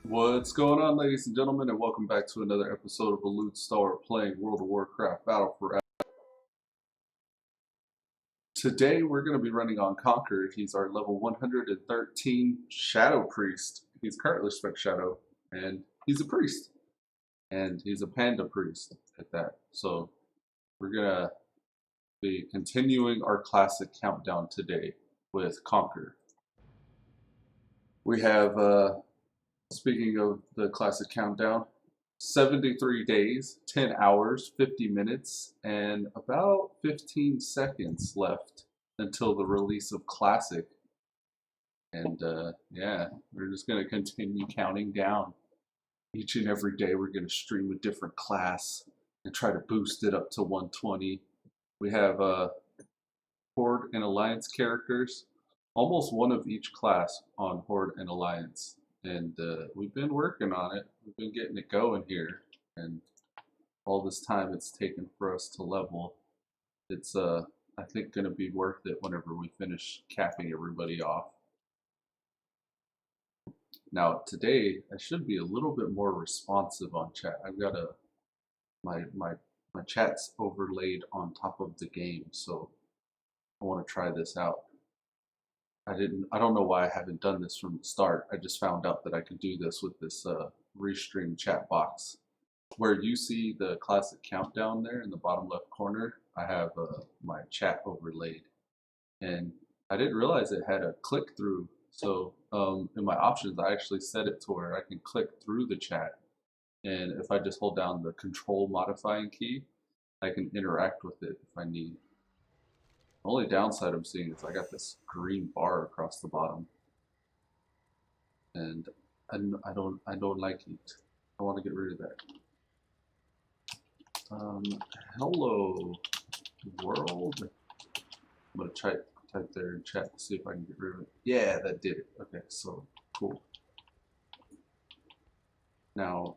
What's going on, ladies and gentlemen, and welcome back to another episode of Elude, Stalwart playing World of Warcraft Battle for. Today we're going to be running on Conquer. He's our level 113 Shadow Priest. He's currently Spec Shadow, and he's a priest. And he's a Panda Priest at that. So we're going to be continuing our classic countdown today with Conquer. We have, speaking of the classic countdown, 73 days, 10 hours, 50 minutes, and about 15 seconds left until the release of Classic. And yeah, we're just going to continue counting down. Each and every day, we're going to stream a different class and try to boost it up to 120. We have Horde and Alliance characters, almost one of each class on Horde and Alliance. And we've been working on it. We've been getting it going here. And all this time it's taken for us to level, it's I think going to be worth it whenever we finish capping everybody off. Now today I should be a little bit more responsive on chat. I've got my chat's overlaid on top of the game, so I want to try this out. I don't know why I haven't done this from the start. I just found out that I could do this with this restream chat box. Where you see the classic countdown there in the bottom left corner, I have my chat overlaid. And I didn't realize it had a click through. So in my options, I actually set it to where I can click through the chat. And if I just hold down the control modifying key, I can interact with it if I need. The only downside I'm seeing is I got this green bar across the bottom. And I don't like it. I want to get rid of that. Hello, world. I'm gonna type there in chat to see if I can get rid of it. Yeah, that did it. Okay, so cool. Now,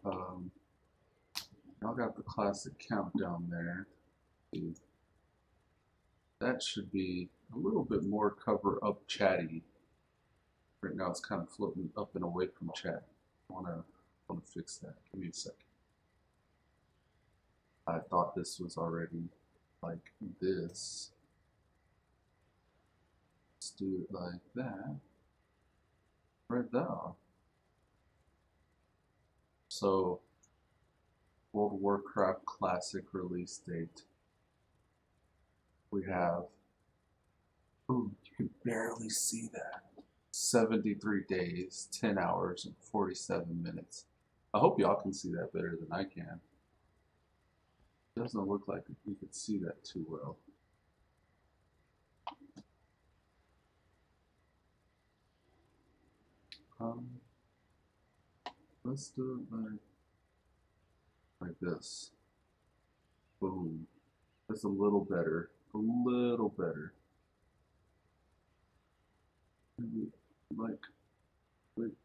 y'all got the classic countdown there. That should be a little bit more cover up chatty. Right now, it's kind of floating up and away from chat. I wanna fix that. Give me a second. I thought this was already like this. Let's do it like that. Right there. So, World of Warcraft Classic release date. We have, ooh, you can barely see that. 73 days, 10 hours, and 47 minutes. I hope y'all can see that better than I can. It doesn't look like you could see that too well. Let's do it like this. Boom. That's a little better. A little better. Maybe like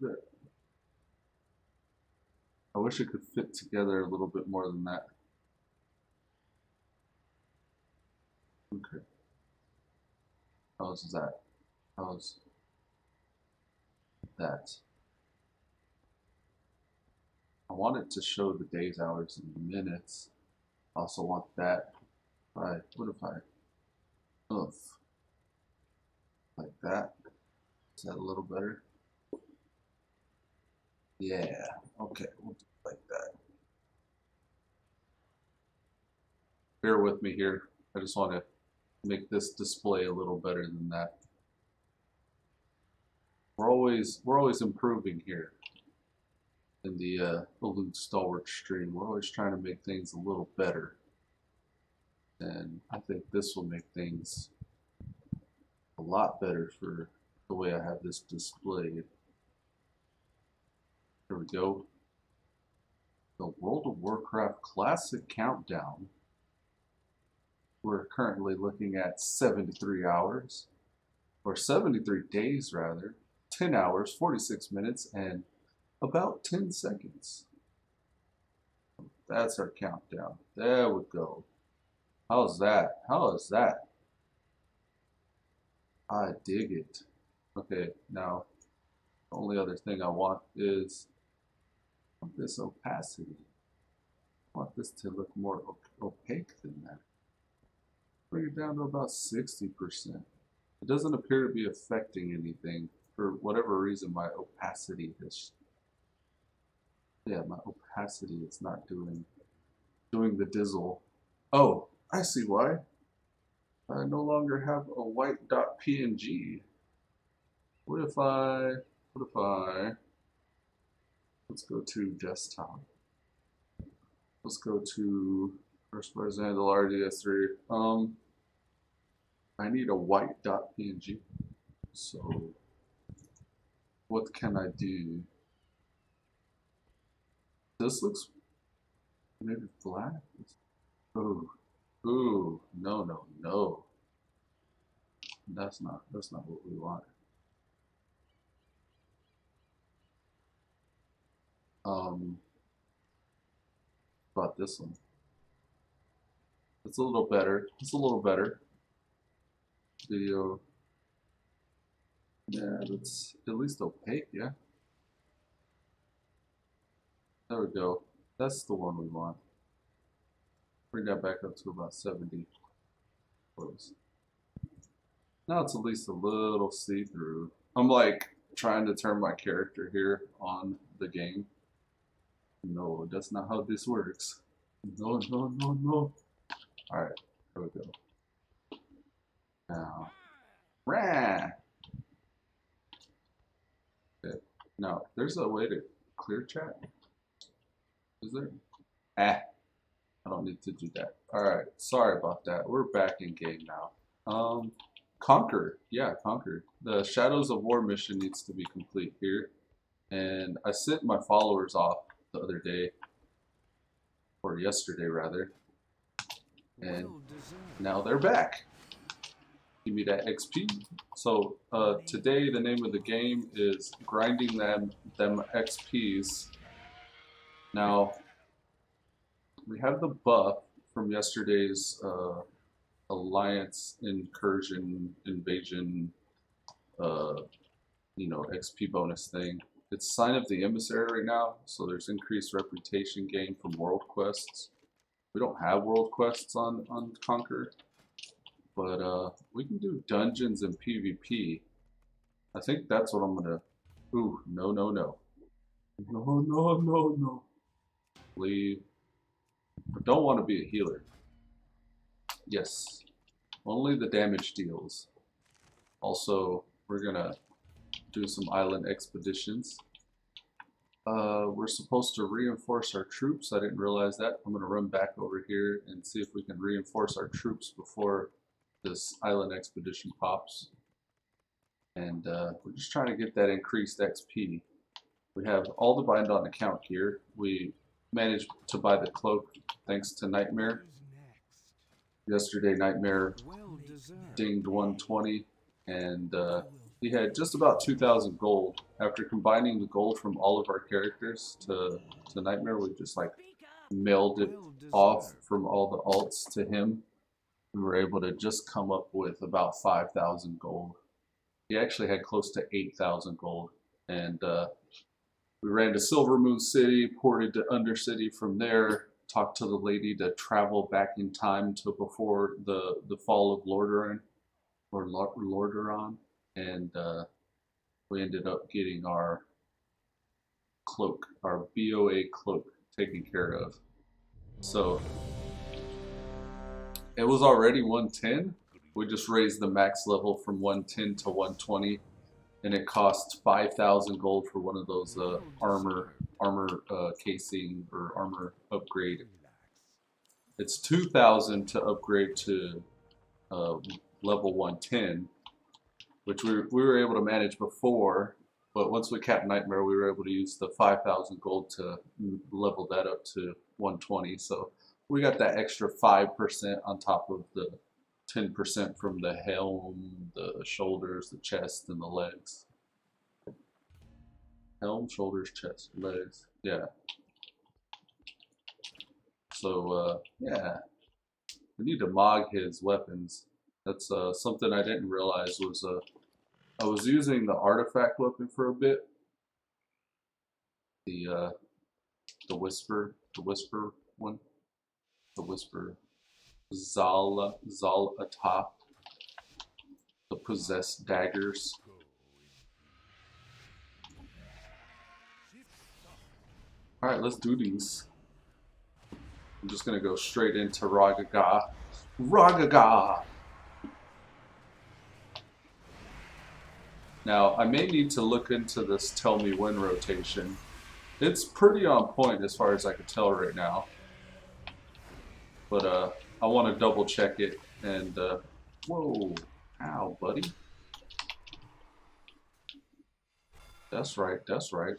that. I wish it could fit together a little bit more than that. Okay. How's that? How's that? I want it to show the days, hours, and minutes. I also want that. What if I, ugh, like that? Is that a little better? Yeah, okay, we'll do it like that. Bear with me here. I just want to make this display a little better than that. We're always improving here in the Elude Stalwart stream. We're always trying to make things a little better. And I think this will make things a lot better for the way I have this displayed. Here we go. The World of Warcraft Classic Countdown. We're currently looking at 73 hours, or 73 days rather, 10 hours, 46 minutes, and about 10 seconds. That's our countdown. There we go. How's that? How is that? I dig it. Okay, now the only other thing I want is want this opacity. I want this to look more opaque than that. Bring it down to about 60%. It doesn't appear to be affecting anything. For whatever reason, my opacity is... Yeah, my opacity is not doing the dizzle. Oh, I see why. I no longer have a white dot PNG. What if I... Let's go to desktop. Let's go to first person handle RDS3. I need a white dot PNG. So what can I do? This looks maybe black. Ooh, ooh, no. That's not what we want. About this one. It's a little better. Video. Yeah, that's at least opaque, yeah. There we go. That's the one we want. Bring that back up to about 70. Close. Now it's at least a little see-through. I'm like trying to turn my character here on the game. No, that's not how this works. No. Alright, here we go. Now, rah! Okay. Now, there's a way to clear chat. Is there? I don't need to do that. Alright, sorry about that. We're back in game now. Conquer. Yeah, Conquer. The Shadows of War mission needs to be complete here. And I sent my followers off the other day. Or yesterday, rather. And now they're back. Give me that XP. So, today the name of the game is grinding them XPs. Now, we have the buff from yesterday's alliance incursion invasion XP bonus thing. It's Sign of the Emissary right now, so there's increased reputation gain from world quests. We don't have world quests on Conquer, but we can do dungeons and PvP. I think that's what I'm gonna... Ooh, no. Leave. I don't want to be a healer. Yes. Only the damage deals. Also, we're gonna do some island expeditions. We're supposed to reinforce our troops. I didn't realize that. I'm gonna run back over here and see if we can reinforce our troops before this island expedition pops. And we're just trying to get that increased XP. We have all the bind on account here. We managed to buy the cloak thanks to Nightmyre. Yesterday, Nightmyre dinged 120, and he had just about 2,000 gold. After combining the gold from all of our characters to Nightmyre, we just like mailed it off from all the alts to him. We were able to just come up with about 5,000 gold. He actually had close to 8,000 gold, and we ran to Silver Moon City, ported to Undercity from there, talked to the lady to travel back in time to before the fall of Lordaeron, and we ended up getting our cloak, our BOA cloak, taken care of. So it was already 110. We just raised the max level from 110 to 120, and it cost 5,000 gold for one of those armor casing or armor upgrade. It's 2,000 to upgrade to level 110, which we were able to manage before, but once we capped Nightmyre, we were able to use the 5,000 gold to level that up to 120. So we got that extra 5% on top of the 10% from the helm, the shoulders, the chest, and the legs. Helm, shoulders, chest, legs. Yeah. So, yeah. We need to mog his weapons. That's something I didn't realize was... I was using the artifact weapon for a bit. The The Whisper one. The Whisper. Zala atop. The Possessed Daggers. Alright, let's do these. I'm just gonna go straight into Ragaga. Ragaga! Now, I may need to look into this Tell Me When rotation. It's pretty on point as far as I can tell right now. But I want to double check it and whoa, ow, buddy. That's right, that's right.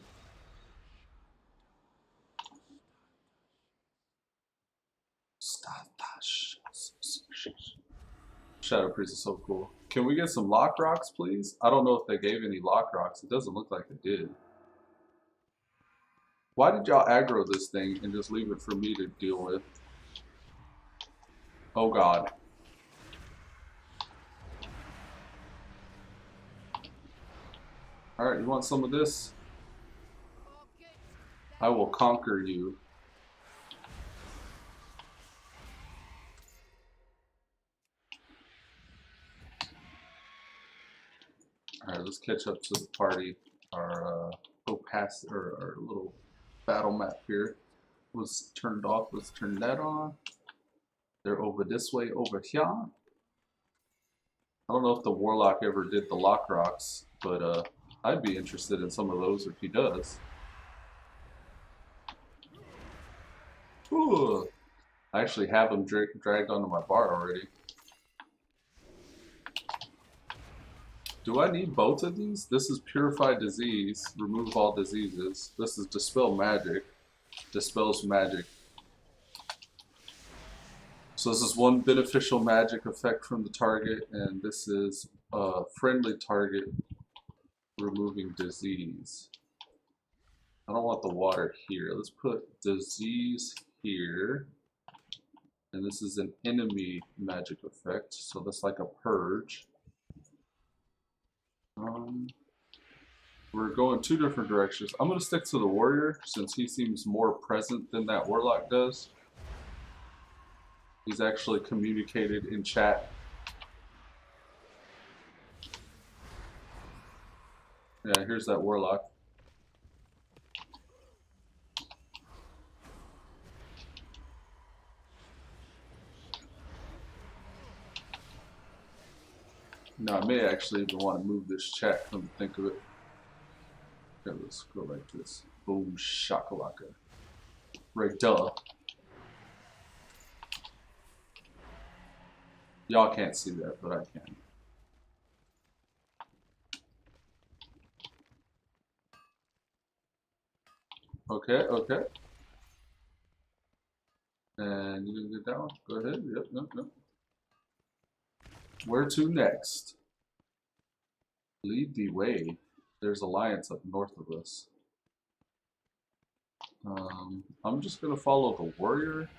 Shadow Priest is so cool. Can we get some lock rocks, please? I don't know if they gave any lock rocks. It doesn't look like they did. Why did y'all aggro this thing and just leave it for me to deal with? Oh god. Alright, you want some of this? I will conquer you. Alright, let's catch up to the party. Our our little battle map here was turned off. Let's turn that on. They're over this way, over here. I don't know if the Warlock ever did the lock rocks, but I'd be interested in some of those if he does. Ooh. I actually have them dragged onto my bar already. Do I need both of these? This is Purify Disease, remove all diseases. This is Dispel Magic, dispels magic. So this is one beneficial magic effect from the target, and this is a friendly target removing disease. I don't want the water here. Let's put disease here. And this is an enemy magic effect, so that's like a purge. We're going two different directions. I'm going to stick to the warrior since he seems more present than that warlock does. He's actually communicated in chat. Yeah, here's that warlock. Now, I may actually even want to move this chat, come to think of it. Okay, let's go like this. Boom, shakalaka. Right, duh. Y'all can't see that, but I can. Okay, okay. And you didn't get that one? Go ahead. Yep, yep, yep. Where to next? Lead the way. There's alliance up north of us. I'm just gonna follow the warrior.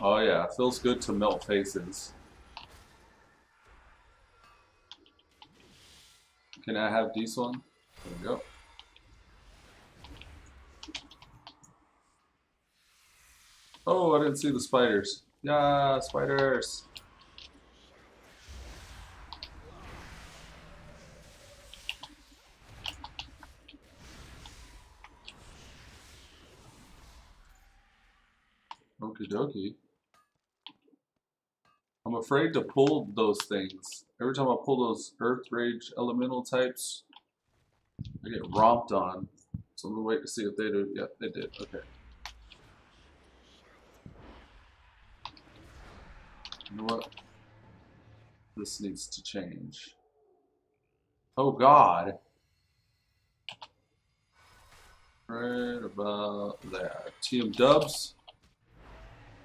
Oh yeah, feels good to melt faces. Can I have this one? There we go. Oh, I didn't see the spiders. Yeah, spiders. Okie dokie. I'm afraid to pull those things. Every time I pull those Earth Rage elemental types, I get romped on. So I'm gonna wait to see if they do. Yeah, they did. Okay. You know what? This needs to change. Oh God. Right about there. TM Dubs.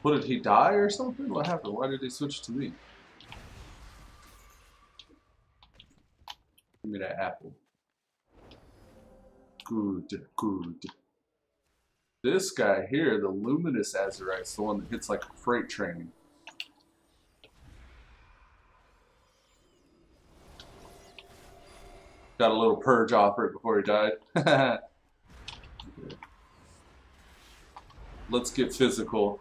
What, did he die or something? What happened? Why did he switch to me? Give me that apple. Good, good. This guy here, the Luminous Azurite's the one that hits like a freight train. Got a little purge offer before he died. Let's get physical.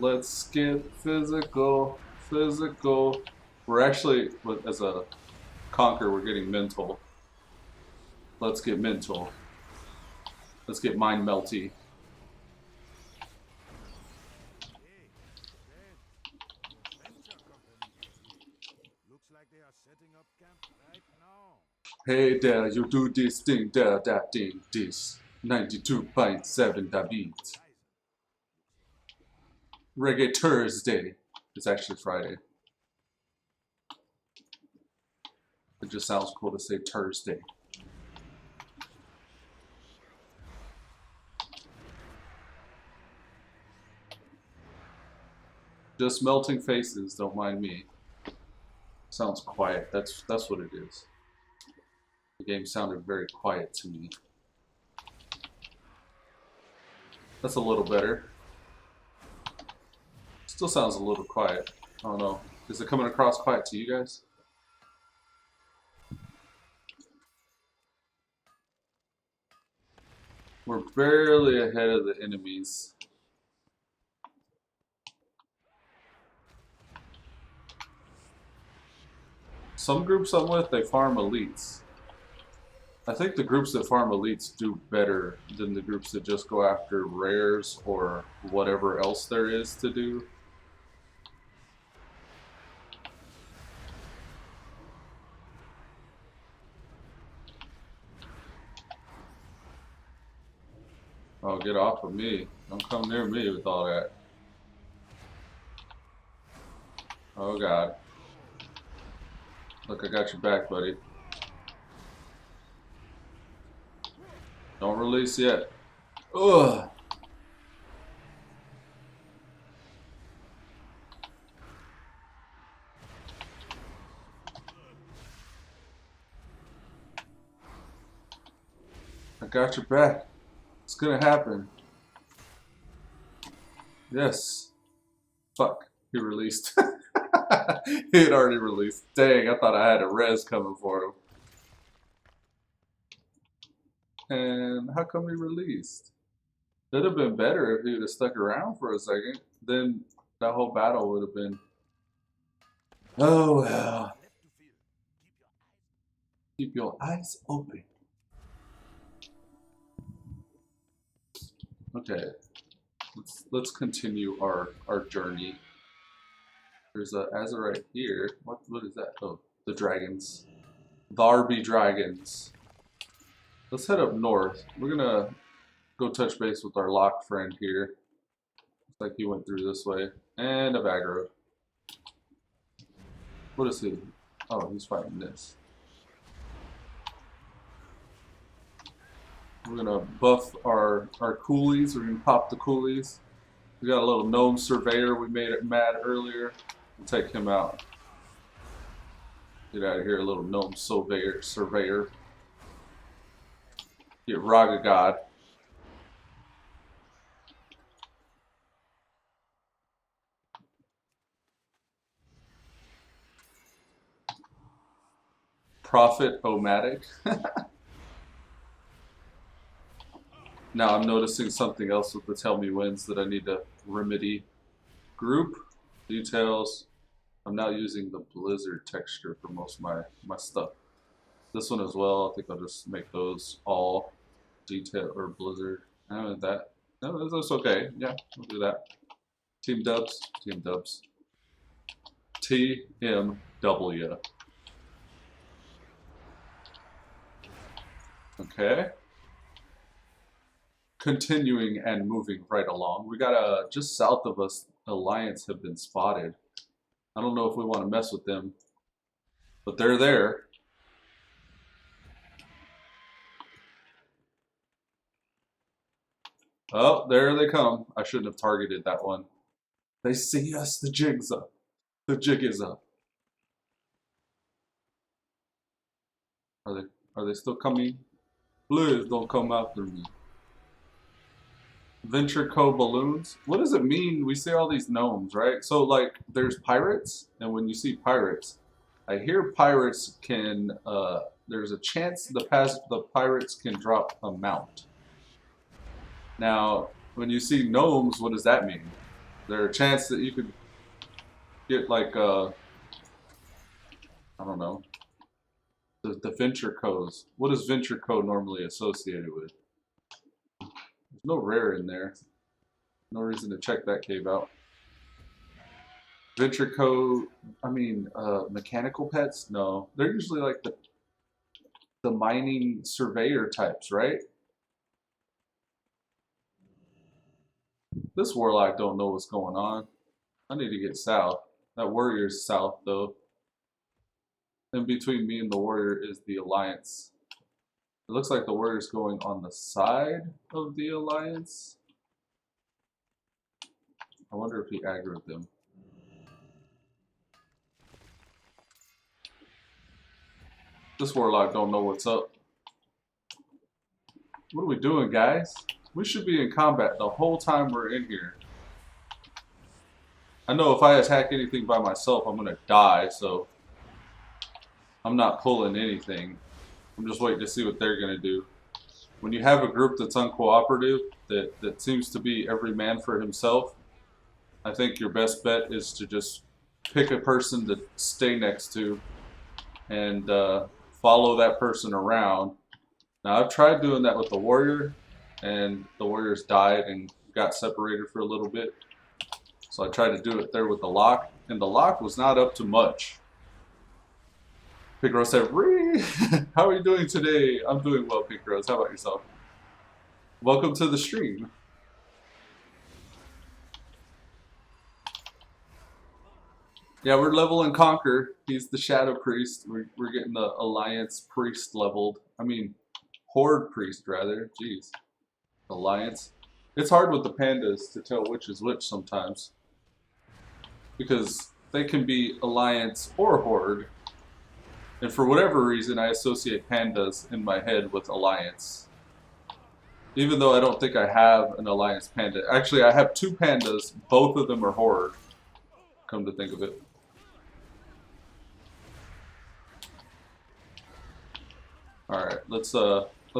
Let's get physical. Physical. We're actually, as a conquer, we're getting mental. Let's get mental. Let's get mind melty. Hey there, you do this thing, there, that thing, this. 92.7 da beat. Reggae Thursday. It's actually Friday. It just sounds cool to say Thursday. Just melting faces, don't mind me. Sounds quiet, that's what it is. The game sounded very quiet to me. That's a little better. Still sounds a little quiet. I don't know. Is it coming across quiet to you guys? We're barely ahead of the enemies. Some groups I'm with, they farm elites. I think the groups that farm elites do better than the groups that just go after rares or whatever else there is to do. Oh, get off of me. Don't come near me with all that. Oh, God. Look, I got your back, buddy. Don't release yet. Ugh. I got your back. It's gonna happen. Yes. Fuck. He released. He had already released. Dang, I thought I had a res coming for him. And how come he released? It'd have been better if he would have stuck around for a second. Then that whole battle would have been... Oh well. Keep your eyes open. Okay. Let's continue our journey. There's a Azurite here. What is that? Oh, the dragons. Tharby dragons. Let's head up north. We're gonna go touch base with our lock friend here. Looks like he went through this way. And a aggro. What is he? Oh, he's fighting this. We're gonna buff our coolies. We're gonna pop the coolies. We got a little gnome surveyor we made it mad earlier. We'll take him out. Get out of here, a little gnome surveyor. Get Raga God. Prophet-O-Matic. Now I'm noticing something else with the Tell Me Wins that I need to remedy. Group, details. I'm now using the Blizzard texture for most of my stuff. This one as well, I think I'll just make those all detail or Blizzard. No, that's okay. Yeah, we'll do that. Team dubs, team dubs. TMW. Okay. Continuing and moving right along. We got just south of us, Alliance have been spotted. I don't know if we want to mess with them, but they're there. Oh, there they come. I shouldn't have targeted that one. They see us. The jig's up. The jig is up. Are they still coming? Please don't come after me. Venture Co balloons. What does it mean? We see all these gnomes, right? So like, there's pirates, and when you see pirates, I hear pirates can. There's a chance the pirates can drop a mount. Now, when you see gnomes, what does that mean? There a chance that you could get like I don't know, the Venture Co's. What is Venture Co normally associated with? There's no rare in there. No reason to check that cave out. Venture Co. I mean, mechanical pets? No, they're usually like the mining surveyor types, right? This warlock don't know what's going on. I need to get south. That warrior's south though. In between me and the warrior is the alliance. It looks like the warrior's going on the side of the alliance. I wonder if he aggroed them. This warlock don't know what's up. What are we doing, guys? We should be in combat the whole time we're in here. I know if I attack anything by myself, I'm gonna die, so I'm not pulling anything. I'm just waiting to see what they're gonna do. When you have a group that's uncooperative, that seems to be every man for himself, I think your best bet is to just pick a person to stay next to and follow that person around. Now I've tried doing that with the warrior, and the warriors died and got separated for a little bit. So I tried to do it there with the lock, and the lock was not up to much. Pink Rose said, "Ree, how are you doing today?" I'm doing well, Pink Rose. How about yourself? Welcome to the stream. Yeah, we're leveling Conquer. He's the Shadow Priest. We're getting the Alliance Priest leveled. I mean, Horde Priest, rather. Jeez. Alliance. It's hard with the pandas to tell which is which sometimes. Because they can be Alliance or Horde. And for whatever reason, I associate pandas in my head with Alliance. Even though I don't think I have an Alliance panda. Actually, I have two pandas. Both of them are Horde. Come to think of it. Alright, let's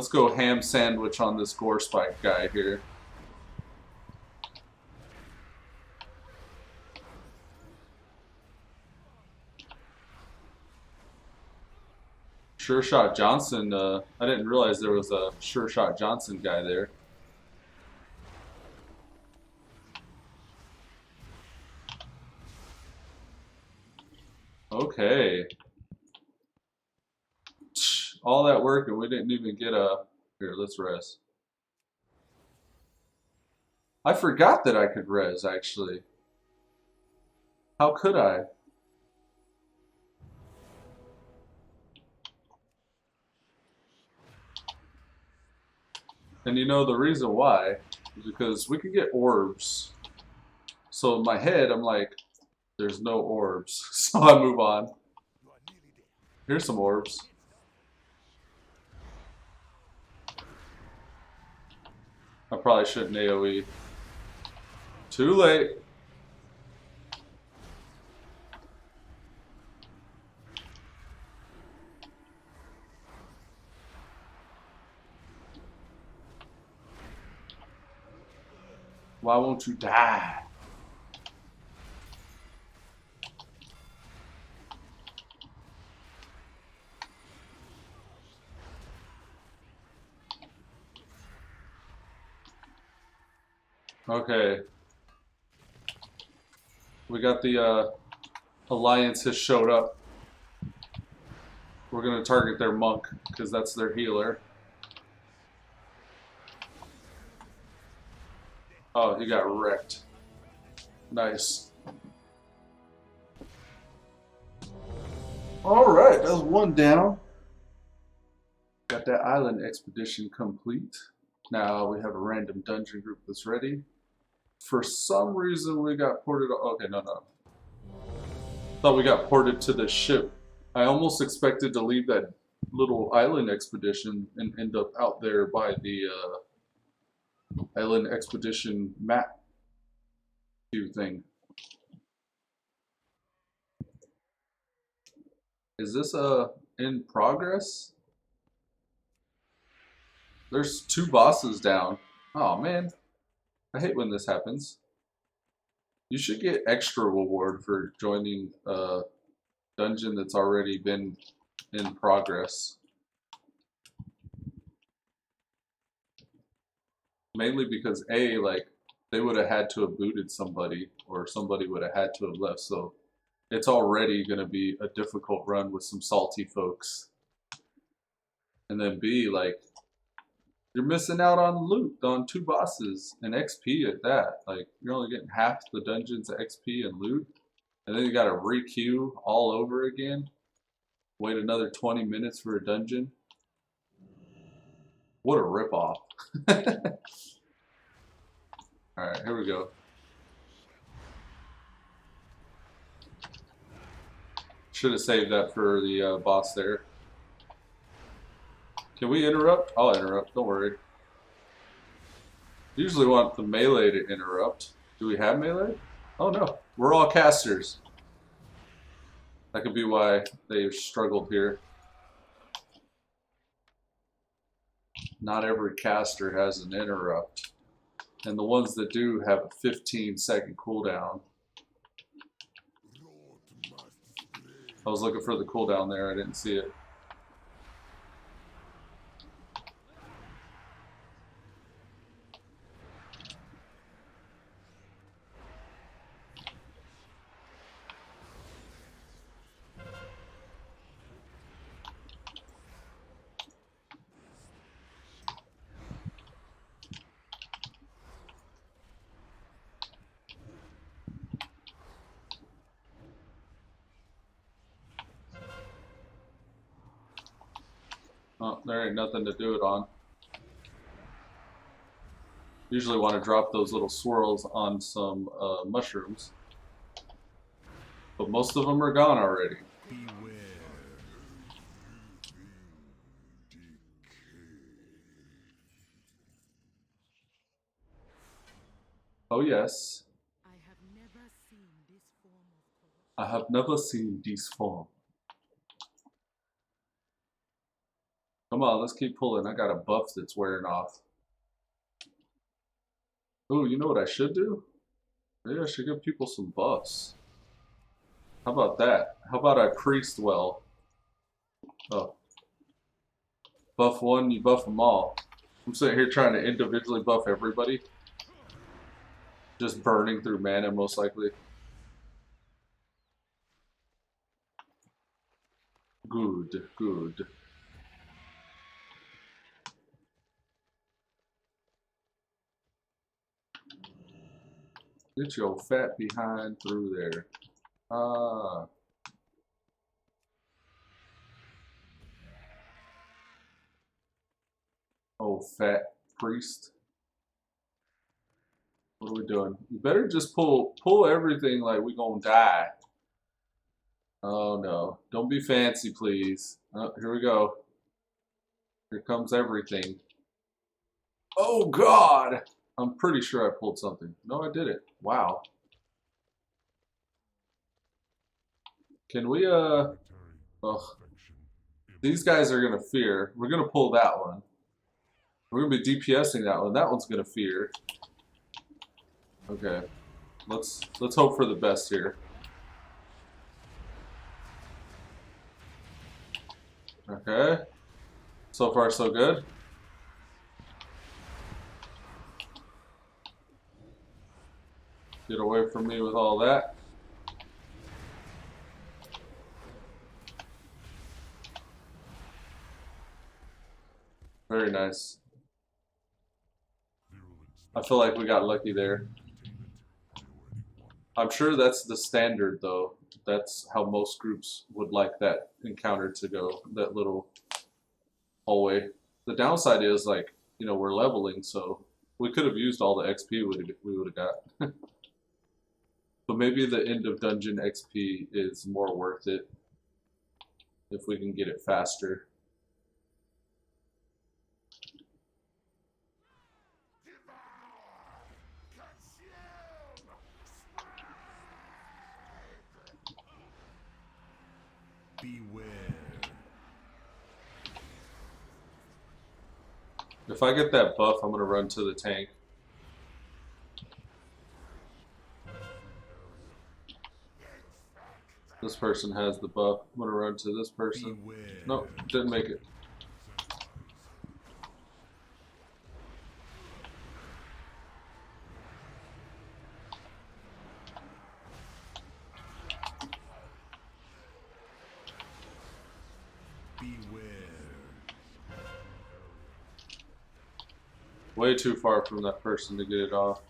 go ham sandwich on this gore spike guy here. Sure Shot Johnson, I didn't realize there was a Sure Shot Johnson guy there. Okay. All that work and we didn't even get a... Here, let's res. I forgot that I could res, actually. How could I? And you know the reason why is because we could get orbs. So in my head, I'm like, there's no orbs. So I move on. Here's some orbs. I probably shouldn't AoE. Too late. Why won't you die? Okay. We got the Alliance has showed up. We're going to target their monk because that's their healer. Oh, he got wrecked. Nice. Alright, that's one down. Got that island expedition complete. Now we have a random dungeon group that's ready. For some reason we got ported... Okay, no. Thought we got ported to the ship. I almost expected to leave that little island expedition and end up out there by the island expedition map view thing. Is this in progress? There's 2 bosses down. Oh man, I hate when this happens. You should get extra reward for joining a dungeon that's already been in progress. Mainly because A, like, they would have had to have booted somebody, or somebody would have had to have left, so it's already going to be a difficult run with some salty folks. And then B, like, you're missing out on loot on 2 bosses and XP at that. Like, you're only getting half the dungeon's XP and loot, and then you got to re-queue all over again. Wait another 20 minutes for a dungeon. What a ripoff. Alright, here we go. Should have saved that for the boss there. Can we interrupt? I'll interrupt, don't worry. Usually want the melee to interrupt. Do we have melee? Oh no, we're all casters. That could be why they've struggled here. Not every caster has an interrupt. And the ones that do have a 15-second cooldown. I was looking for the cooldown there, I didn't see it. Oh, there ain't nothing to do it on. Usually want to drop those little swirls on some mushrooms. But most of them are gone already. Oh yes. I have never seen this form. Come on, let's keep pulling. I got a buff that's wearing off. Ooh, you know what I should do? Maybe I should give people some buffs. How about that? How about I priest well? Oh. Buff one, you buff them all. I'm sitting here trying to individually buff everybody. Just burning through mana, most likely. Good, good. Get your fat behind through there. Ah. Oh, fat priest. What are we doing? You better just pull everything like we gonna die. Oh no. Don't be fancy, please. Oh, here we go. Here comes everything. Oh God! I'm pretty sure I pulled something. No, I did it. Wow. Can we, ugh. These guys are gonna fear. We're gonna pull that one. We're gonna be DPSing that one. That one's gonna fear. Okay. Let's hope for the best here. Okay. So far so good. Get away from me with all that. Very nice. I feel like we got lucky there. I'm sure that's the standard though. That's how most groups would like that encounter to go, that little hallway. The downside is, like, you know, we're leveling, so we could have used all the XP we would have got. But maybe the end of dungeon XP is more worth it if we can get it faster. If I get that buff, I'm gonna run to the tank. This person has the buff. I'm gonna run to this person. Nope, didn't make it. Way too far from that person to get it off.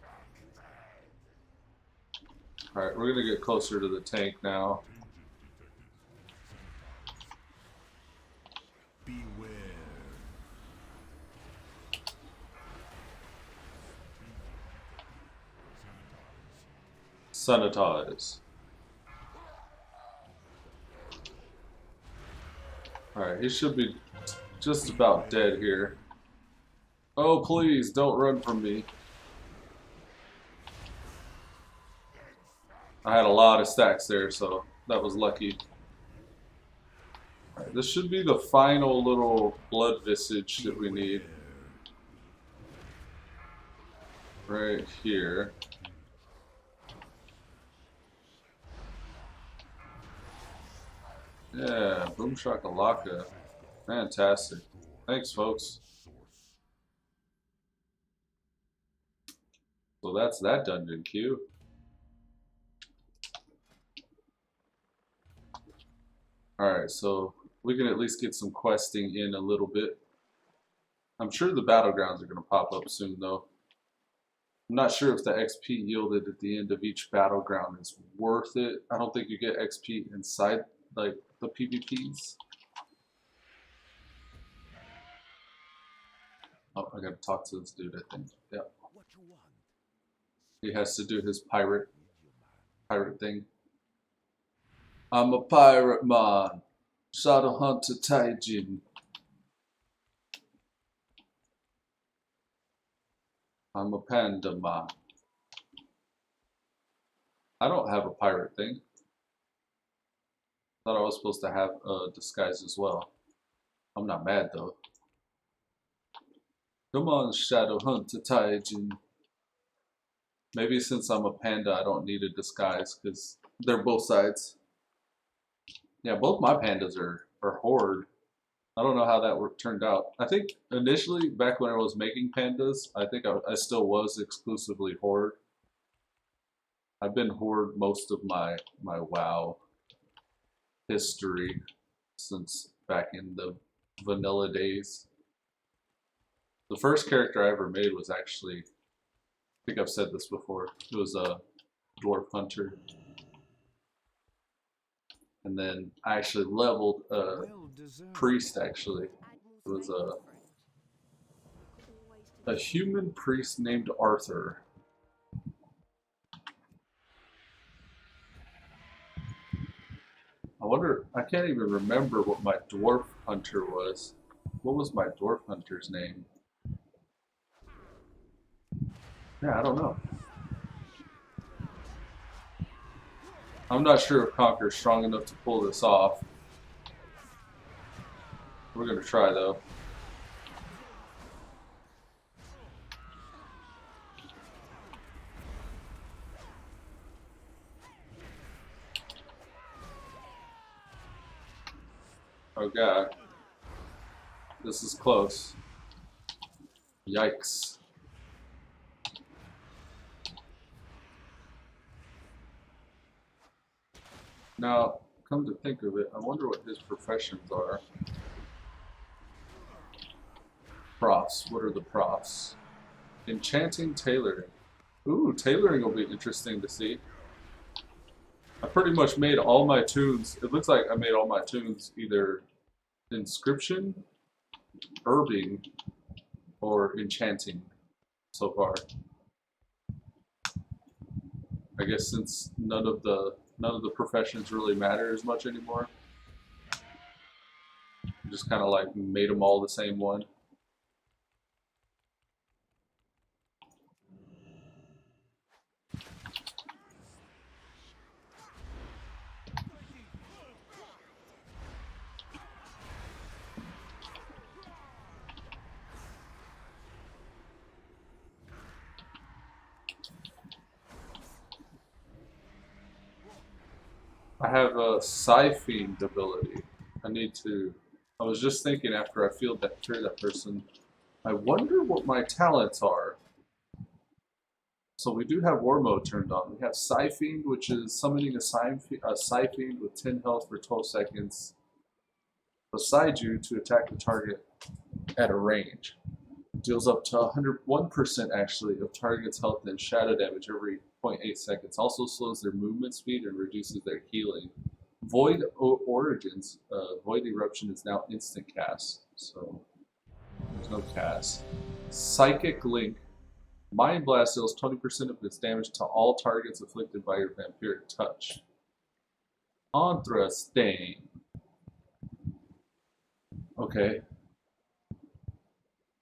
Alright, we're gonna get closer to the tank now. Sanitize. Alright, he should be just about dead here. Oh, please, don't run from me. I had a lot of stacks there, so that was lucky. Alright, this should be the final little blood visage that we need. Right here. Yeah, boom shakalaka. Fantastic. Thanks, folks. So that's that dungeon queue. Alright, so we can at least get some questing in a little bit. I'm sure the battlegrounds are going to pop up soon, though. I'm not sure if the XP yielded at the end of each battleground is worth it. I don't think you get XP inside, like, the PvPs. Oh, I gotta talk to this dude, I think. Yeah. He has to do his pirate thing. I'm a pirate man. Shadow Hunter Taijin. I'm a panda man. I don't have a pirate thing. Thought I was supposed to have a disguise as well. I'm not mad though. Come on, Shadow Hunter Taijin. Maybe since I'm a panda, I don't need a disguise because they're both sides. Yeah, both my pandas are Horde. I don't know how that turned out. I think initially, back when I was making pandas, I think I still was exclusively Horde. I've been Horde most of my WoW history since back in the vanilla days. The first character I ever made was actually, I think I've said this before, it was a dwarf hunter. And then I actually leveled a priest actually. It was a human priest named Arthur. I wonder, I can't even remember what my dwarf hunter was. What was my dwarf hunter's name? Yeah, I don't know. I'm not sure if Conquer's strong enough to pull this off. We're gonna try though. Oh god. This is close. Yikes. Now, come to think of it, I wonder what his professions are. Profs. What are the profs? Enchanting tailoring. Ooh, tailoring will be interesting to see. I pretty much made all my tunes. It looks like I made all my tunes either inscription, herbing, or enchanting so far. I guess since none of the professions really matter as much anymore, I just kind of like made them all the same one. I have a Psi-Fiend ability. I need to. I was just thinking after I feel that cure that person. I wonder what my talents are. So we do have War Mode turned on. We have Psi-Fiend, which is summoning a Psi-Fiend with 10 health for 12 seconds beside you to attack the target at a range. Deals up to 101% actually of target's health and shadow damage every 0.8 seconds. Also slows their movement speed and reduces their healing. Void Origins, Void Eruption is now instant cast, so there's no cast. Psychic Link, Mind Blast deals 20% of its damage to all targets afflicted by your vampiric touch. Stain. Okay.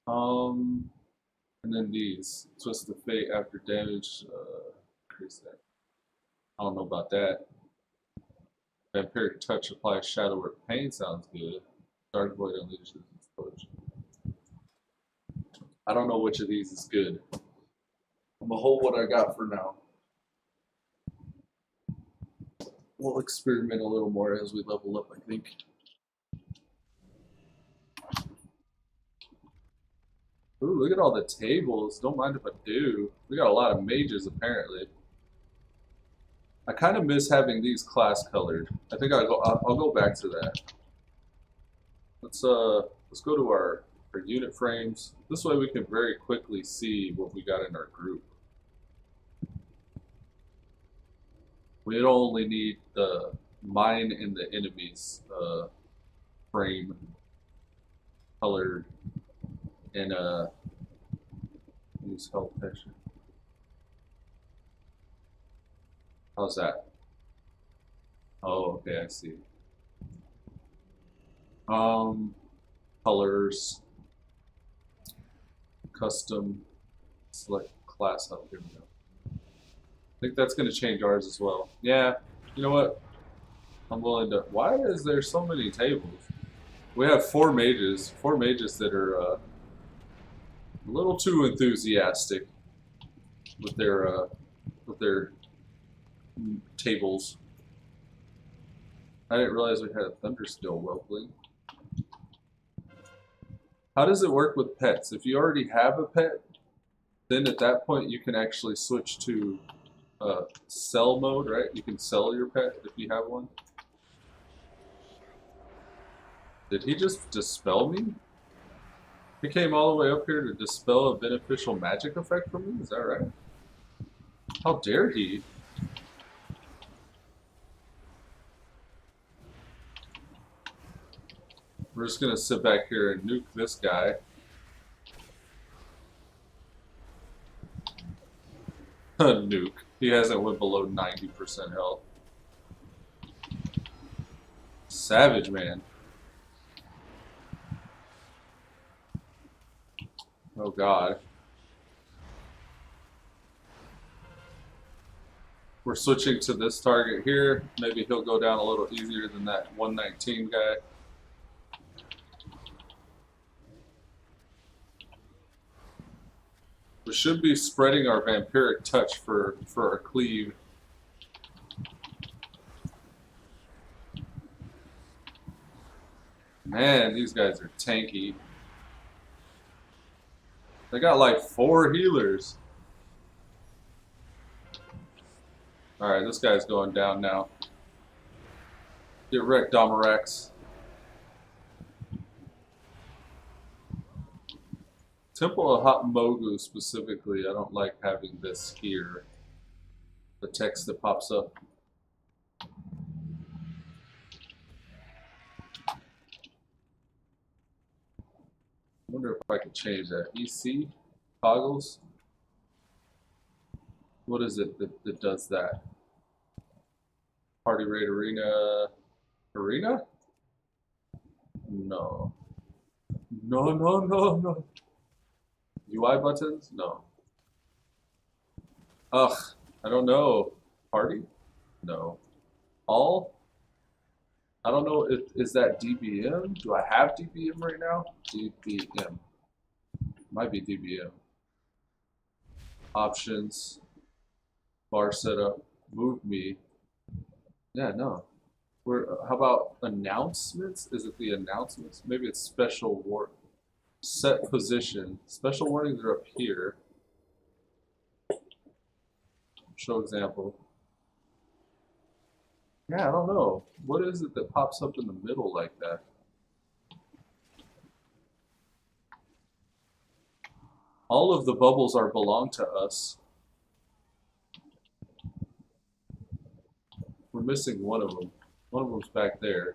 And then these. Twist the Fate after damage. Increase that. I don't know about that. Vampiric Touch applies Stalwart Pain sounds good. Dark Void unleashes explosion. I don't know which of these is good. I'm gonna hold what I got for now. We'll experiment a little more as we level up, I think. Ooh, look at all the tables. Don't mind if I do. We got a lot of mages, apparently. I kind of miss having these class colored. I think I'll go back to that. Let's go to our unit frames. This way we can very quickly see what we got in our group. We only need the mine and the enemies frame colored and use health texture. How's that? Oh, okay, I see. Colors, custom, select class. Oh, here we go. I think that's going to change ours as well. Yeah, you know what? I'm willing to. Why is there so many tables? We have four mages that are a little too enthusiastic with their tables. I didn't realize we had a Thundersteel Whelpling. How does it work with pets? If you already have a pet, then at that point you can actually switch to sell mode, right? You can sell your pet if you have one. Did he just dispel me? He came all the way up here to dispel a beneficial magic effect from me? Is that right? How dare he? We're just gonna sit back here and nuke this guy. Nuke. He hasn't went below 90% health. Savage, man. Oh god. We're switching to this target here. Maybe he'll go down a little easier than that 119 guy. We should be spreading our vampiric touch for our cleave. Man, these guys are tanky. They got like 4 healers. Alright, this guy's going down now. Get wrecked, Domarax. Temple of Hot Mogu specifically, I don't like having this here. The text that pops up. I wonder if I could change that. EC toggles. What is it that does that? Party rate arena. Arena? No. No. UI buttons? No. Ugh, I don't know. Party? No. All? I don't know. Is that DBM? Do I have DBM right now? DBM. Might be DBM. Options. Bar setup. Move me. Yeah, no. How about announcements? Is it the announcements? Maybe it's special war. Set position. Special warnings are up here. Show example. Yeah, I don't know. What is it that pops up in the middle like that? All of the bubbles are belong to us. We're missing one of them. One of them's back there.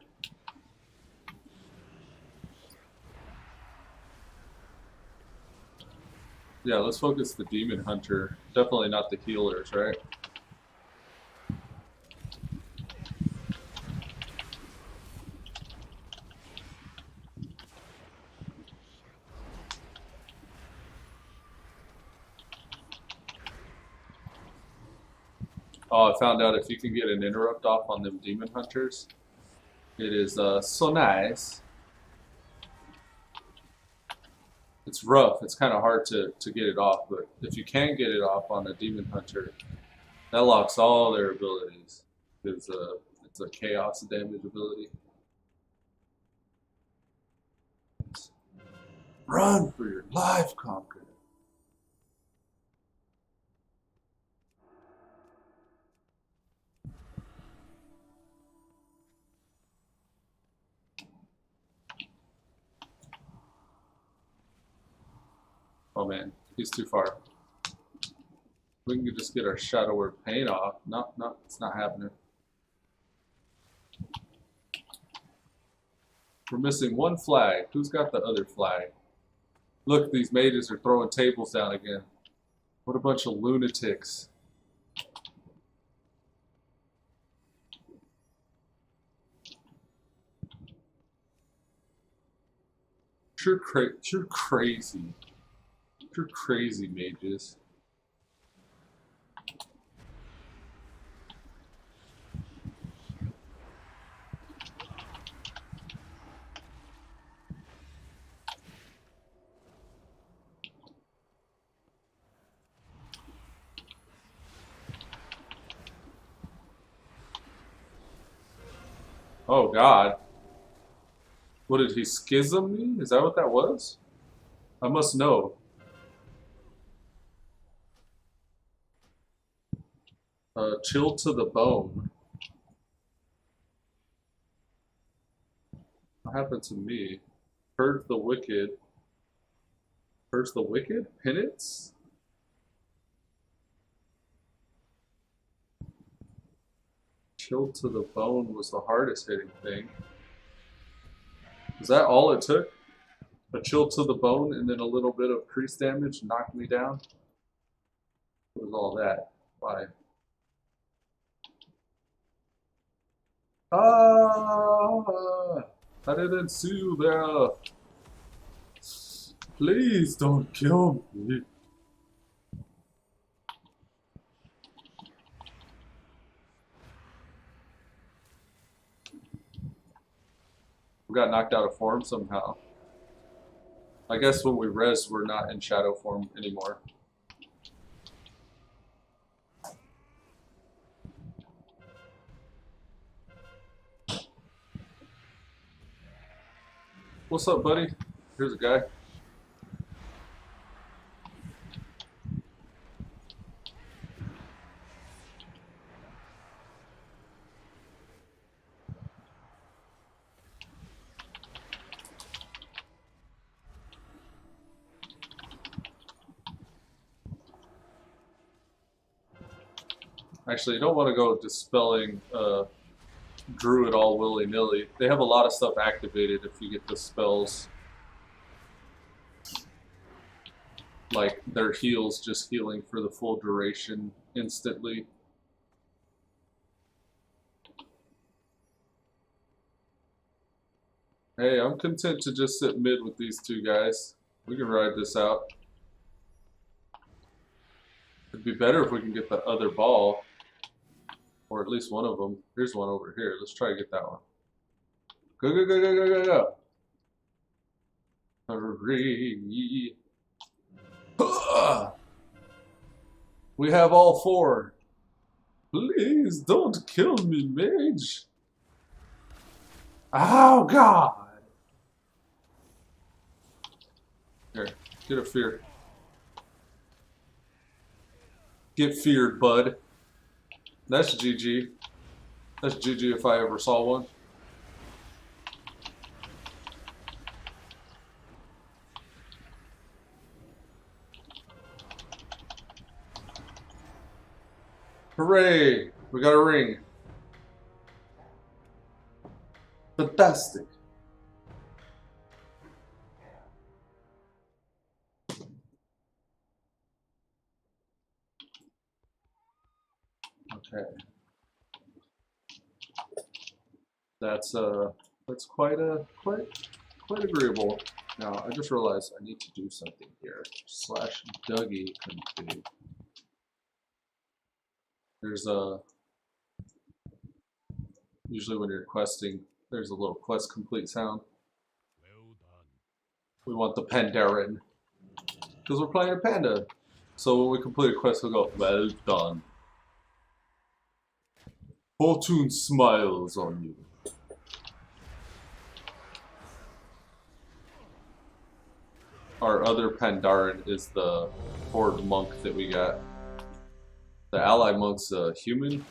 Yeah, let's focus the demon hunter. Definitely not the healers, right? Oh, I found out if you can get an interrupt off on them demon hunters, it is so nice. It's rough. It's kind of hard to get it off, but if you can get it off on a demon hunter, that locks all their abilities. It's a chaos damage ability. Run for your life, Conqueror. Oh man, he's too far. We can just get our Shadow Word paint off. No, it's not happening. We're missing one flag. Who's got the other flag? Look, these mages are throwing tables down again. What a bunch of lunatics. You're crazy. You're crazy, mages. Oh God. What did he schism me? Is that what that was? I must know. Chill to the bone. What happened to me? Purge the wicked. Purge the wicked? Penance? Chill to the bone was the hardest hitting thing. Is that all it took? A chill to the bone and then a little bit of priest damage knocked me down? What was all that? Why? Ah! I didn't see you there. Please don't kill me. We got knocked out of form somehow. I guess when we res, we're not in shadow form anymore. What's up, buddy? Here's a guy. Actually, you don't want to go dispelling Druid all willy-nilly. They have a lot of stuff activated if you get the spells. Like their heals just healing for the full duration instantly. Hey, I'm content to just sit mid with these two guys. We can ride this out. It'd be better if we can get the other ball. Or at least one of them. Here's one over here. Let's try to get that one. Go, go, go, go, go, go, go. Hurry. We have all four. Please don't kill me, mage. Oh God! Here, get a fear. Get feared, bud. That's GG. That's GG if I ever saw one. Hooray! We got a ring. Fantastic. Okay. That's quite agreeable. Now I just realized I need to do something here. Slash Dougie config. There's a usually when you're questing, there's a little quest complete sound. We want the Pandaren because we're playing a panda. So when we complete a quest, we'll go, well done. Fortune smiles on you. Our other Pandaren is the Horde monk that we got. The ally monk's a human,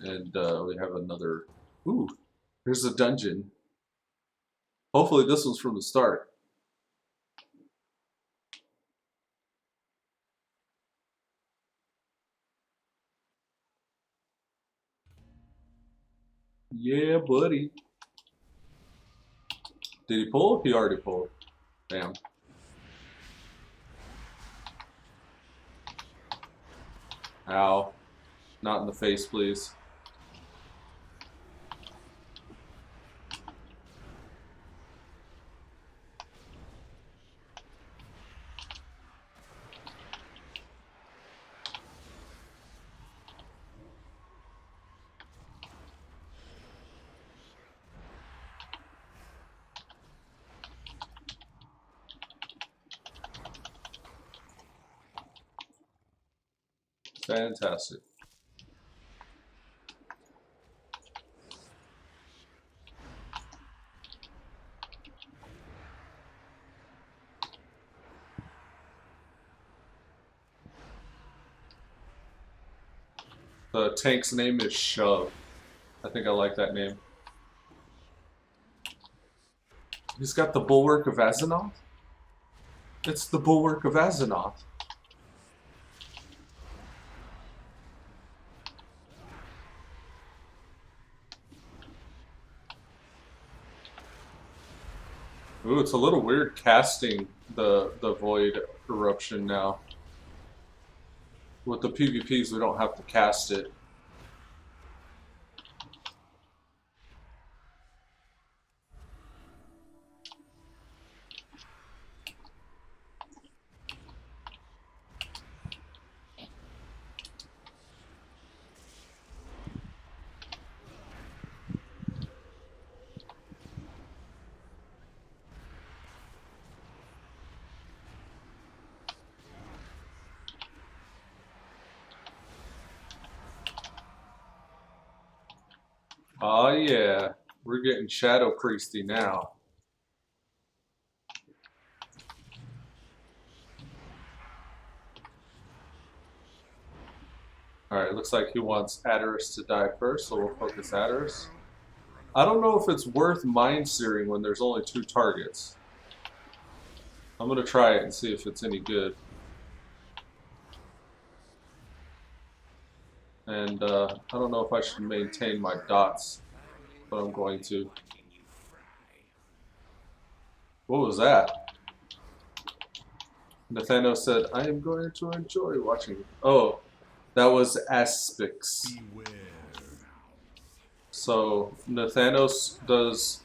and we have another. Ooh, here's a dungeon. Hopefully this one's from the start. Yeah, buddy. Did he pull? He already pulled. Damn. Ow. Not in the face, please. Fantastic. The tank's name is Shove. I think I like that name. He's got the Bulwark of Azeroth? It's the Bulwark of Azeroth. Ooh, it's a little weird casting the Void Eruption now. With the PvPs, we don't have to cast it. Oh yeah, we're getting Shadow Priesty now. Alright, looks like he wants Adderus to die first, so we'll focus Adderus. I don't know if it's worth mind searing when there's only 2 targets. I'm gonna try it and see if it's any good. And I don't know if I should maintain my dots, but I'm going to. What was that? Nathano said, I am going to enjoy watching. Oh, that was Aspix. So Nathanos does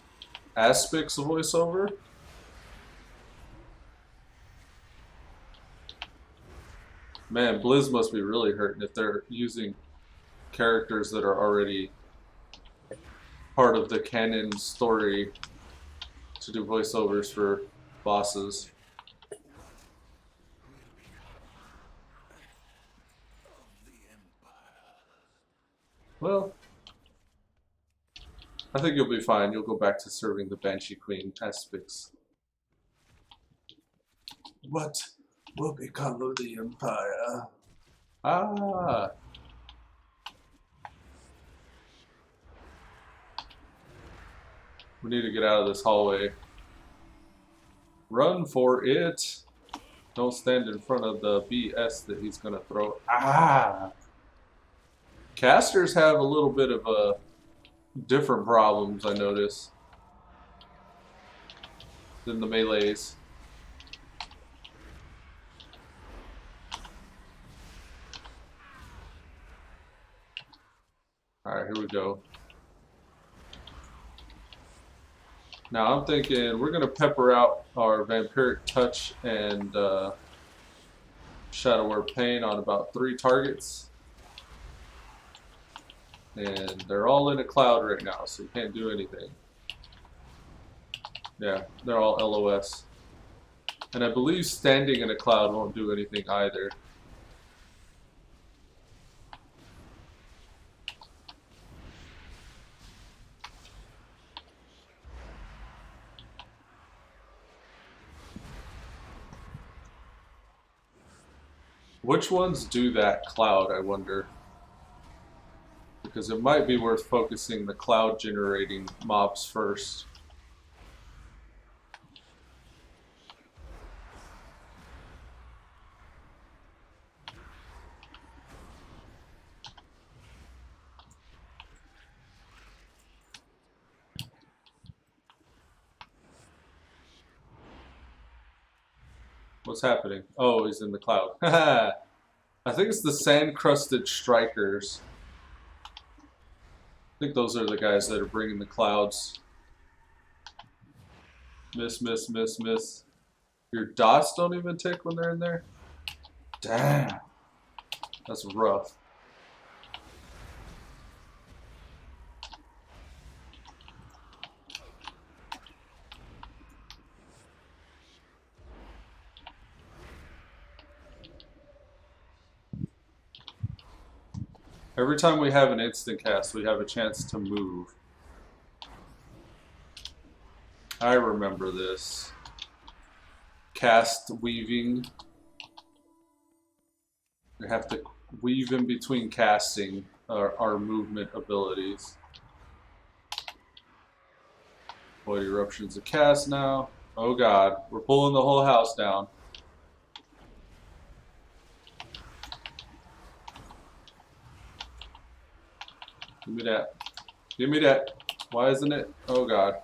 Aspix voiceover? Man, Blizz must be really hurting if they're using characters that are already part of the canon story to do voiceovers for bosses. Well, I think you'll be fine. You'll go back to serving the Banshee Queen aspects. What will become of the Empire? Ah. We need to get out of this hallway. Run for it. Don't stand in front of the BS that he's going to throw. Ah! Casters have a little bit of different problems, I notice, than the melees. Alright, here we go. Now I'm thinking we're going to pepper out our Vampiric Touch and Shadow Word Pain on about 3 targets. And they're all in a cloud right now, so you can't do anything. Yeah, they're all LOS. And I believe standing in a cloud won't do anything either. Which ones do that cloud, I wonder? Because it might be worth focusing the cloud generating mobs first. What's happening? Oh, he's in the cloud. I think it's the sand-crusted strikers. I think those are the guys that are bringing the clouds. Miss, miss, miss, miss. Your dots don't even tick when they're in there? Damn. That's rough. Every time we have an instant cast, we have a chance to move. I remember this. Cast weaving. We have to weave in between casting our movement abilities. Void Eruption's a cast now. Oh god, we're pulling the whole house down. Give me that. Give me that. Why isn't it? Oh god.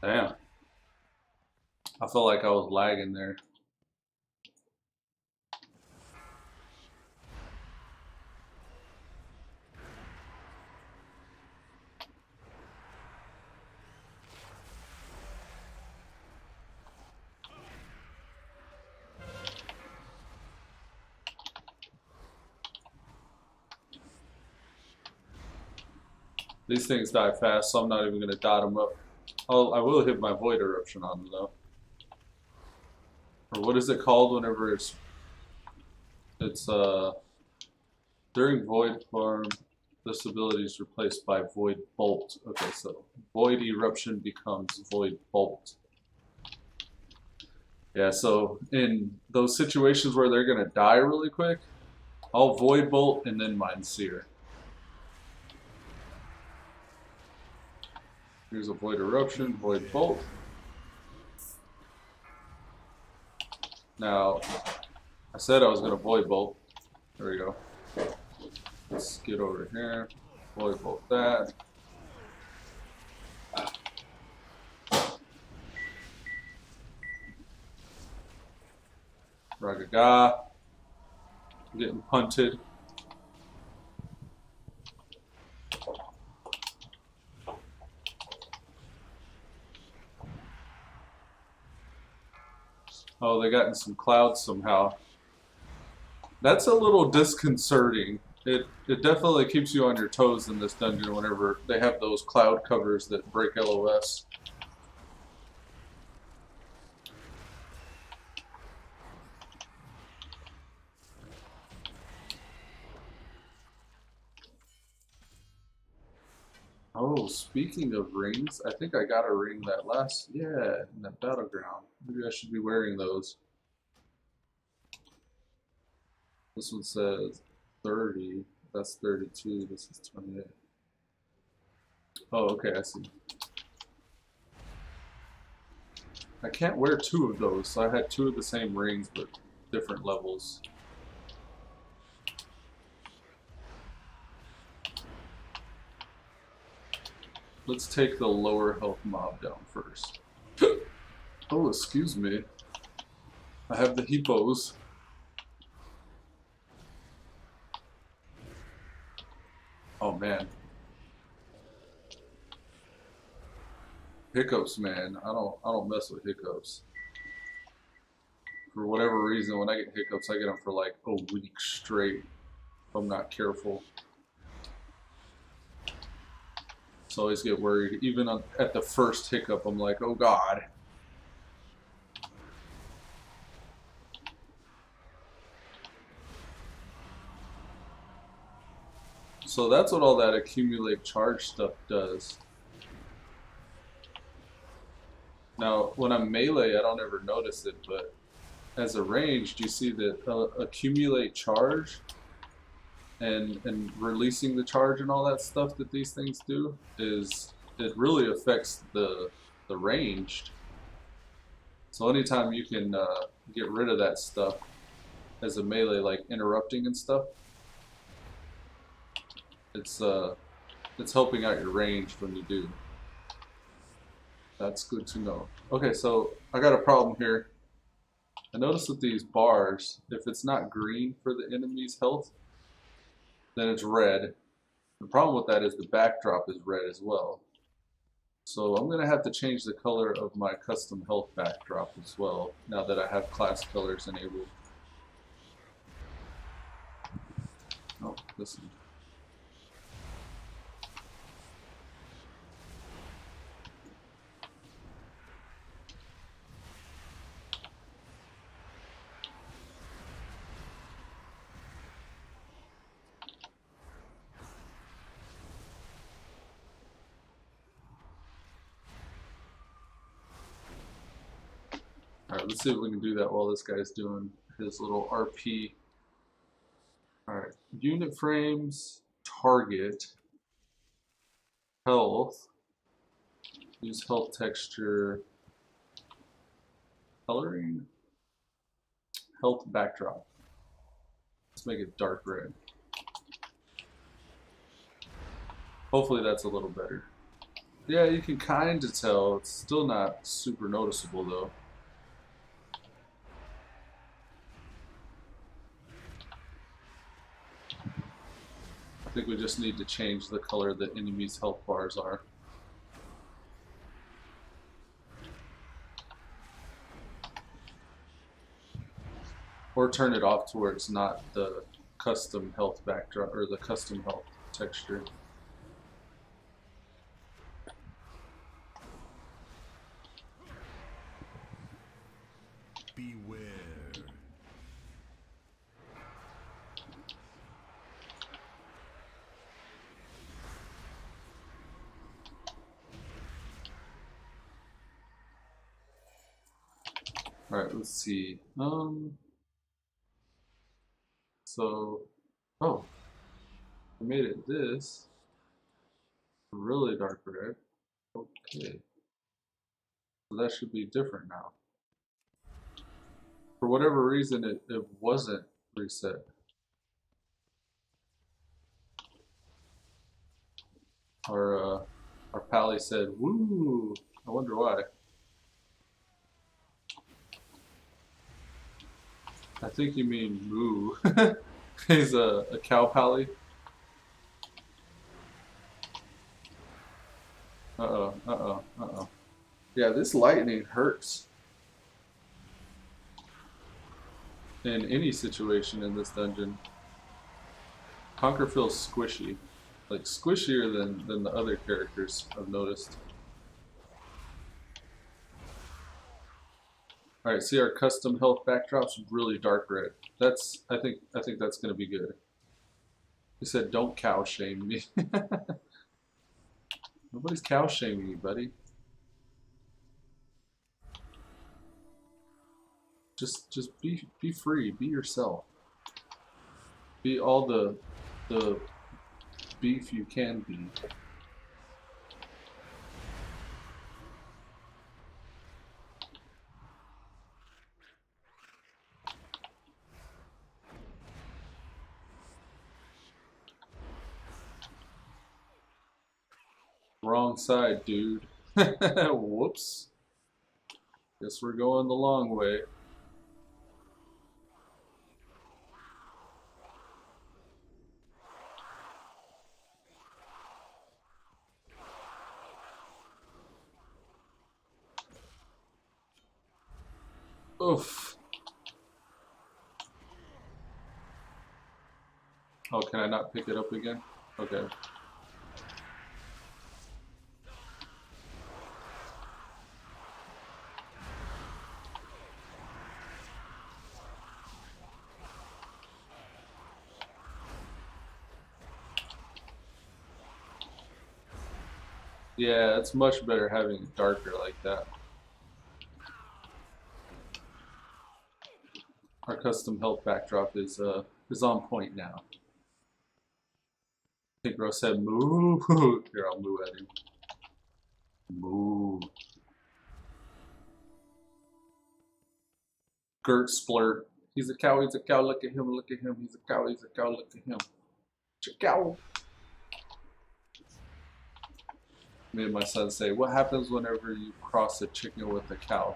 Damn. I felt like I was lagging there. These things die fast, so I'm not even going to dot them up. I will hit my Void Eruption on them, though. Or what is it called whenever it's during Void Farm, this ability is replaced by Void Bolt. Okay, so Void Eruption becomes Void Bolt. Yeah, so in those situations where they're going to die really quick, I'll Void Bolt and then Mind Seer. Here's a Void Eruption, Void Bolt. Now, I said I was going to Void Bolt. There we go. Let's get over here. Void Bolt that. Ragaga. Getting punted. Oh, they got in some clouds somehow. That's a little disconcerting. It definitely keeps you on your toes in this dungeon whenever they have those cloud covers that break LOS. Oh, speaking of rings, I think I got a ring that last, yeah, in that battleground. Maybe I should be wearing those. This one says 30. That's 32. This is 28. Oh, okay, I see. I can't wear two of those, so I had two of the same rings, but different levels. Let's take the lower health mob down first. Oh, excuse me. I have the hippos. Oh man. Hiccups, man. I don't mess with hiccups. For whatever reason, when I get hiccups, I get them for like a week straight if I'm not careful. So I always get worried. Even at the first hiccup, I'm like, oh god. So that's what all that accumulate charge stuff does. Now, when I'm melee, I don't ever notice it, but as a ranged, you see that accumulate charge and releasing the charge and all that stuff that these things do is it really affects the ranged. So anytime you can get rid of that stuff as a melee, like interrupting and stuff, it's helping out your range when you do. That's good to know. Okay, so I got a problem here. I noticed with these bars, if it's not green for the enemy's health, then it's red. The problem with that is the backdrop is red as well. So I'm going to have to change the color of my custom health backdrop as well, now that I have class colors enabled. Oh, listen. Alright, let's see if we can do that while this guy's doing his little RP. Alright, unit frames, target, health, use health texture, coloring, health backdrop. Let's make it dark red. Hopefully that's a little better. Yeah, you can kind of tell. It's still not super noticeable though. I think we just need to change the color that enemies' health bars are. Or turn it off to where it's not the custom health backdrop or the custom health texture. Beware. Alright, let's see. So, oh, I made it this really dark red. Okay, so that should be different now. For whatever reason, it wasn't reset. Our pally said, "Woo!" I wonder why. I think you mean moo. He's a cow pally. Uh-oh, uh-oh, uh-oh. Yeah, this lightning hurts. in any situation in this dungeon. Conquer feels squishy. Like squishier than the other characters I've noticed. Alright, see our custom health backdrops really dark red. I think that's gonna be good. He said don't cow shame me. Nobody's cow shaming you, buddy. Just be free, be yourself. Be all the beef you can be. Wrong side, dude. Whoops. Guess we're going the long way. Oof. Oh, can I not pick it up again? Okay. Yeah, it's much better having it darker like that. Our custom health backdrop is on point now. I think Rose said moo. Here, I'll moo at him. Moo. Gert splurt. He's a cow, look at him, he's a cow, look at him. Cow. Me and my son say, what happens whenever you cross a chicken with a cow?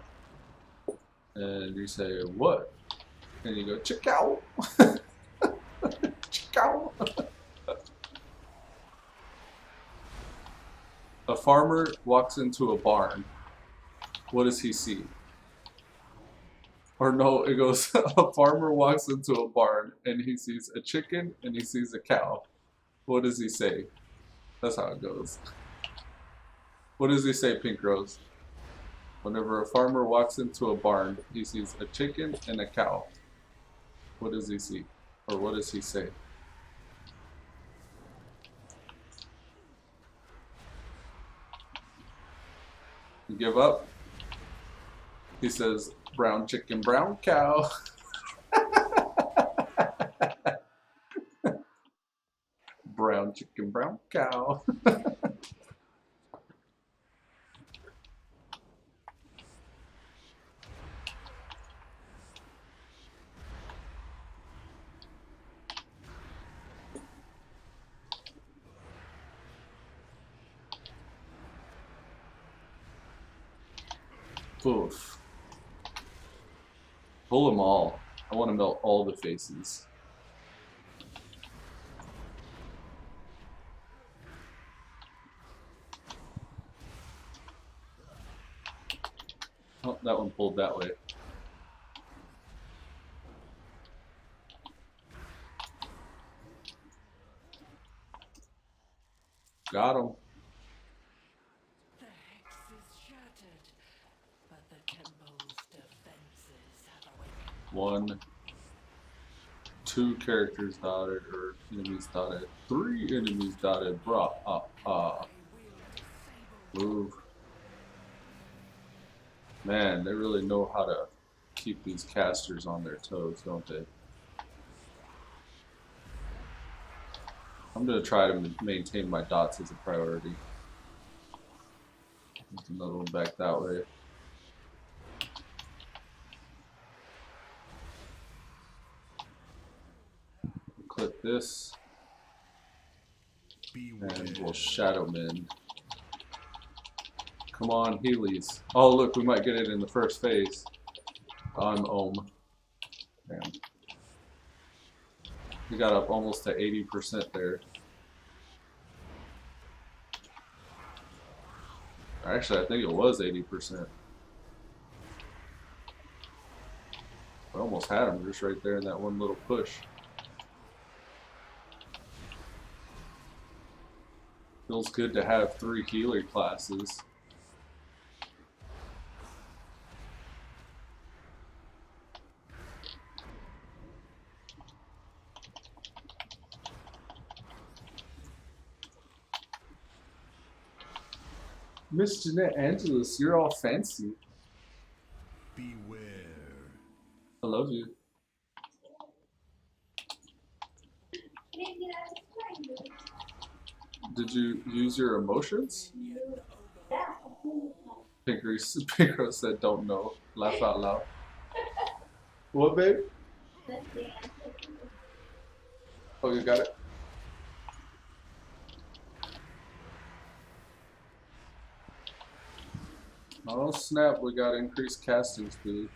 And you say, what? And you go, chicow. Chicow. A farmer walks into a barn. What does he see? Or no, it goes, a farmer walks into a barn and he sees a chicken and he sees a cow. What does he say? That's how it goes. What does he say, Pink Rose? Whenever a farmer walks into a barn, he sees a chicken and a cow. What does he see? Or what does he say? You give up? He says, brown chicken, brown cow. Brown chicken, brown cow. Oof. Pull them all. I want to melt all the faces. Oh, that one pulled that way. Got him. The hex is shattered, but the temple's defenses have awakened. 1, 2 characters dotted, or enemies dotted. 3 enemies dotted. Bruh. Move. Man, they really know how to keep these casters on their toes, don't they? I'm going to try to maintain my dots as a priority. There's another one back that way. Click this. And we'll Shadow Mend. Come on, Heelys. Oh, look, we might get it in the first phase. I'm Ohm. Damn. We got up almost to 80% there. Actually, I think it was 80%. Well, Almost had him just right there in that one little push. Feels good to have 3 healer classes. Miss Jeanette Angelus, you're all fancy. Beware. I love you. Did you use your emotions? Pinker said, don't know. Laugh out loud. What, babe? Oh, you got it? Oh, snap. We got increased casting speed.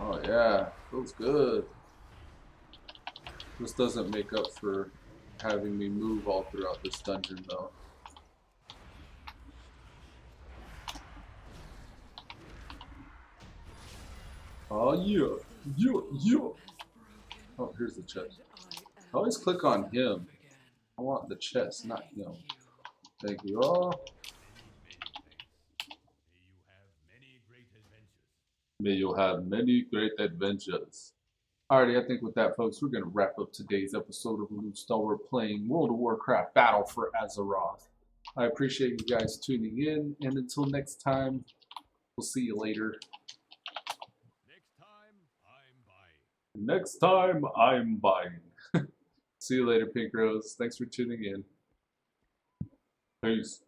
Oh, yeah. Feels good. This doesn't make up for having me move all throughout this dungeon, though. Oh, yeah. Yeah, yeah. Oh, here's the chest. I always click on him. I want the chest, not him. Thank you all. May you have many great adventures. Alrighty, I think with that, folks, we're going to wrap up today's episode of Elude Stalwart playing World of Warcraft Battle for Azeroth. I appreciate you guys tuning in, and until next time, we'll see you later. Next time, I'm buying. See you later, Pink Rose. Thanks for tuning in. Peace.